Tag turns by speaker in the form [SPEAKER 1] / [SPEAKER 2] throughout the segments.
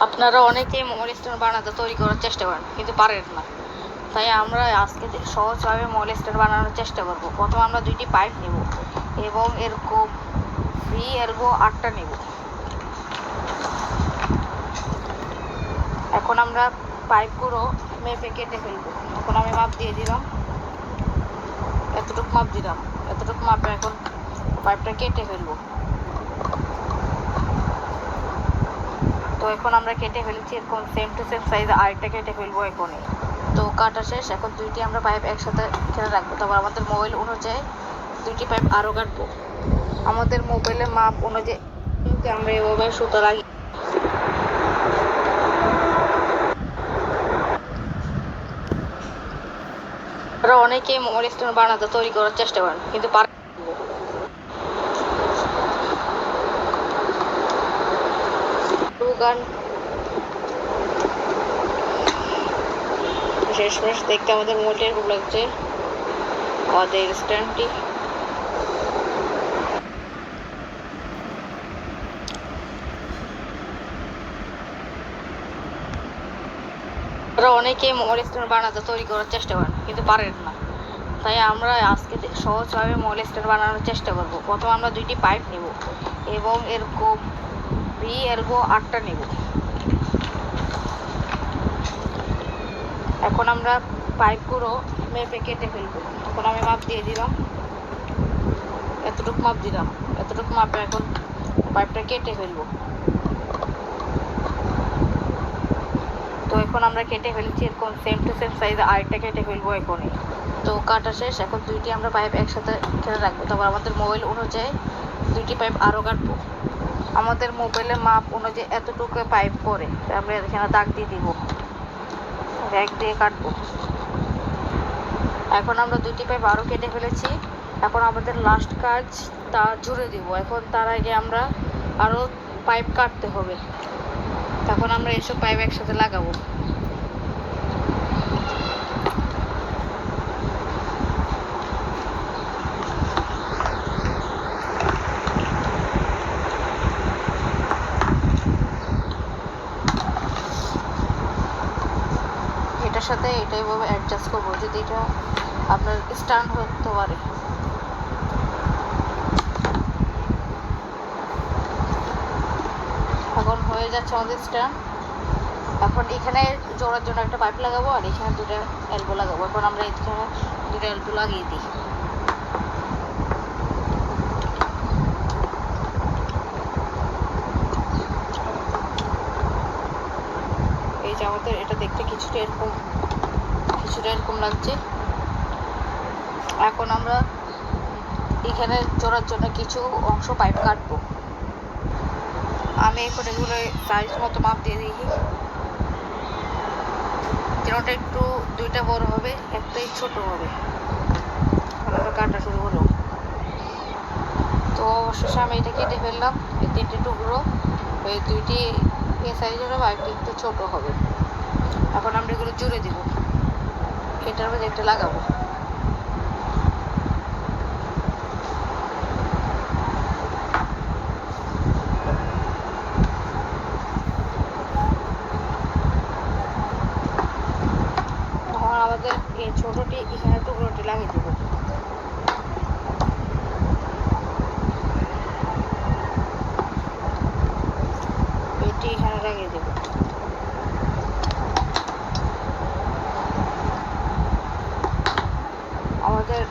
[SPEAKER 1] আপনারা অনেকেই mobile stand বানাতে তৈরি করার চেষ্টা করেন কিন্তু পারেন না। তাই আমরা আজকে সহজভাবে মোবাইল স্ট্যান্ড বানানোর চেষ্টা করব। প্রথমে আমরা 2টি পাইপ নেব এবং এরকম ভি এলবো 8টা নেব। এখন আমরা পাইপগুলো মেপে কেটে ফেলবো। এখন আমি মাপ দিয়ে দিলাম, এতটুকু মাপ দিলাম, এতটুকু মাপে এখন পাইপটা কেটে ফেলবো। তো এখন আমরা কেটে ফেলেছি, এরকম সেম টু সেম সাইজে আরেকটা কেটে ফেলবো এখনই। তো কাটা শেষ। এখন 2টি আমরা পাইপ একসাথে কেটে রাখবো। তারপর আমাদের মোবাইল অনুযায়ী 2টি পাইপ আরও কাটবো। আমাদের মোবাইলের মাপ অনুযায়ী আমরা এভাবে সুতা লাগি। আমরা অনেকেই মোবাইল স্ট্যান্ড বানাতে তৈরি করার চেষ্টা করেন কিন্তু পারেন। শেষমেশ দেখতে আমাদের মোবাইলটা এরকম লাগছে। আমাদের স্ট্যান্ডটি আমরা অনেকেই মোবাইল স্ট্যান্ড বানাতে তৈরি করার চেষ্টা করেন কিন্তু পারেন না। তাই আমরা আজকে সহজভাবে মোবাইল স্ট্যান্ড বানানোর চেষ্টা করব। প্রথমে আমরা 2টি পাইপ নেব এবং এরকম ভি এলবো 8টা নেব। এখন আমরা পাইপগুলো মেপে কেটে ফেলবো। এখন আমি মাপ দিয়ে দিলাম, এতটুকু মাপ দিলাম, এতটুকু মাপে এখন পাইপটা কেটে ফেলবো। তো এখন আমরা কেটে ফেলেছি, এরকম সেম টু সেম সাইজে আরেকটা কেটে ফেলবো এখনই। তো কাটা শেষ। এখন 2টি আমরা পাইপ একসাথে কেটে রাখবো। তারপর আমাদের মোবাইল অনুযায়ী 2টি পাইপ আরও কাটবো। আমাদের মোবাইলের মাপ অনুযায়ী এতটুকু পাইপ পরে আমরা এখানে দাগ দিয়ে দিব, ব্যাগ দিয়ে কাটবো। এখন আমরা 2টি পাইপ আরও কেটে ফেলেছি। এখন আমাদের লাস্ট কাজ তা জুড়ে দিব। এখন তার আগে আমরা আরও পাইপ কাটতে হবে। তখন আমরা এসব পাইপ একসাথে লাগাবো। এটার সাথে এটা এভাবে অ্যাডজাস্ট করবো যদি এটা আপনার স্ট্যান্ড হতে পারে। এখন হয়ে যাচ্ছে আমাদের স্ট্যান্ড। এখন এখানে জোড়ার জন্য একটা পাইপ লাগাবো আর এখানে 2টা এলবো লাগাবো। এখন আমরা এখানে 2টা এলবো লাগিয়ে দিই। এই যে আমাদের এটা দেখতে কিছুটা এরকম লাগছে। এখন আমরা এখানে জোড়ার জন্য কিছু অংশ পাইপ কাটবো। আমি এখন এগুলো সাইজ মতো মাপ দিয়ে দিই। যেটা একটু 2টা বড় হবে, একটাই ছোট হবে। আমরা কাটা শুরু হলো। তো অবশেষে আমি এটা কেটে ফেললাম। এই 3টে টুকরো, এই 2টি এ সাইজের হবে, আরেকটি একটু ছোট হবে। এখন আমরা এগুলো জুড়ে দিব, এটার মধ্যে একটা লাগাবো। আমাদের এই ছোটটি এখানে টুকরোটি লাগিয়ে দেবো। এটি এখানে লাগিয়ে দেবো। আমাদের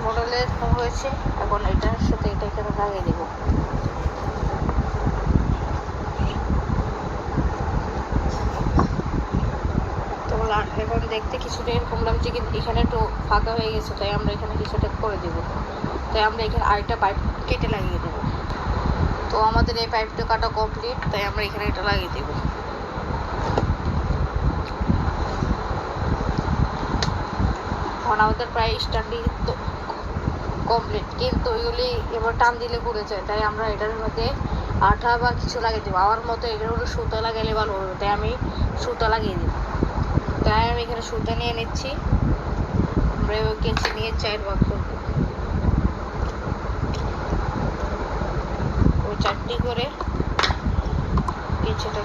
[SPEAKER 1] মডেলের হয়েছে। এখন এটার সাথে এটা এখানে লাগিয়ে দেবো। এখন দেখতে কিছুটা এরকম লাগছে কিন্তু এখানে একটু ফাঁকা হয়ে গেছে, তাই আমরা এখানে কিছুটা করে দেবো। তাই আমরা এখানে আরেকটা পাইপ কেটে লাগিয়ে দেবো। তো আমাদের এই পাইপটা কাটা কমপ্লিট, তাই আমরা এখানে এটা লাগিয়ে দেবো। এখন আমাদের প্রায় স্ট্যান্ডিং তো কমপ্লিট, কিন্তু ওইগুলি এবার টান দিলে পড়ে যায়। তাই আমরা এটার মধ্যে আঠা বা কিছু লাগিয়ে দেবো। আমার মতো এটার মধ্যে সুতা লাগাইলে ভালো হবে, তাই আমি সুতা লাগিয়ে দেবো। তাই আমি এখানে সুতা নিয়ে নিচ্ছি। আমরা কেচি নিয়ে 4 ভাগ করবো। ওই 4টি করে কেচিটা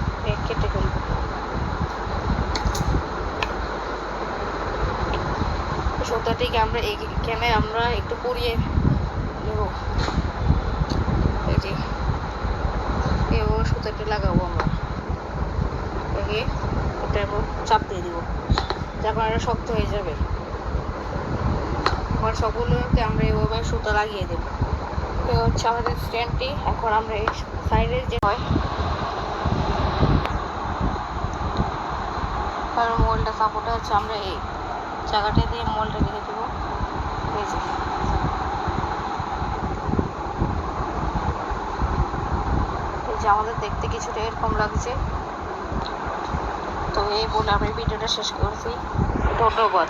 [SPEAKER 1] কেটে ফেলবো। সুতাটিকে আমরা এখানে আমরা একটু পরিয়ে নেব। এই যে এভাবে সুতাটি লাগাবো আমরা, এটা চাপ দিয়ে দিব, যখন এটা শক্ত হয়ে যাবে আমার সবগুলোতে আমরা এভাবে সুতা লাগিয়ে দেবো। এই হচ্ছে আমাদের স্ট্যান্ডটি। এখন আমরা এই সাইডের যে হয় কারণ মোলটা সাপোর্ট হচ্ছে, আমরা এই জায়গাটা দিয়ে মোলটা রেখে দেবো। এই যে আমাদের দেখতে কিছুটা এরকম লাগছে। তো এই বলে আমি ভিডিওটা শেষ করছি। ধন্যবাদ।